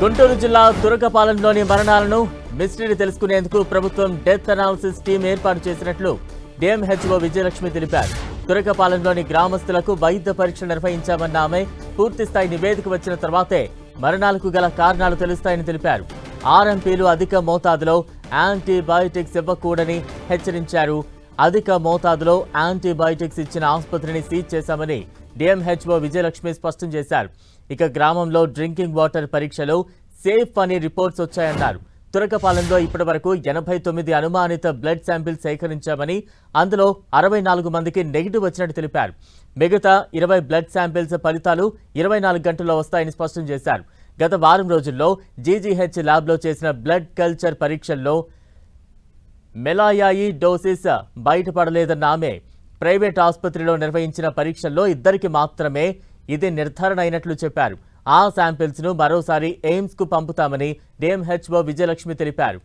గుంటూరు జిల్లా తురకపాలెంలోని మరణాలను మిస్టరీ తెలుసుకునేందుకు ప్రభుత్వం డెత్ అనాలిసిస్ టీం ఏర్పాటు చేసినట్లు డిఎంహెచ్ఓ విజయలక్ష్మి తెలిపారు. తురకపాలెంలోని గ్రామస్తులకు వైద్య పరీక్ష నిర్వహించామన్న ఆమె పూర్తిస్థాయి నివేదిక వచ్చిన తర్వాతే మరణాలకు గల కారణాలు తెలుస్తాయని తెలిపారు. ఆర్ఎంపీలు అధిక మోతాదులో యాంటీబయాటిక్స్ ఇవ్వకూడని హెచ్చరించారు. అధిక మోతాదులో యాంటీబయాటిక్స్ ఇచ్చిన ఆసుపత్రిని సీజ్ చేశామని డిఎంహెచ్ఓ విజయలక్ష్మి స్పష్టం చేశారు. ఇక గ్రామంలో డ్రింకింగ్ వాటర్ పరీక్షలో సేఫ్ అని రిపోర్ట్స్ వచ్చాయన్నారు. తురకపాలెంలో ఇప్పటివరకు 89 అనుమానిత బ్లడ్ శాంపిల్స్ సేకరించామని, అందులో 64 మందికి నెగిటివ్ వచ్చినట్టు తెలిపారు. మిగతా 20 బ్లడ్ శాంపిల్స్ ఫలితాలు 24 గంటల్లో వస్తాయని స్పష్టం చేశారు. గత వారం రోజుల్లో జీజీహెచ్ ల్యాబ్లో చేసిన బ్లడ్ కల్చర్ పరీక్షల్లో మెలాయాయి డోసిస్ బయటపడలేదన్న ఆమె ప్రైవేట్ ఆసుపత్రిలో నిర్వహించిన పరీక్షల్లో 2కి మాత్రమే ఇది నిర్ధారణ అయినట్లు చెప్పారు. ఆ శాంపిల్స్ ను మరోసారి ఎయిమ్స్ కు పంపుతామని డిఎంహెచ్ఓ విజయలక్ష్మి తెలిపారు.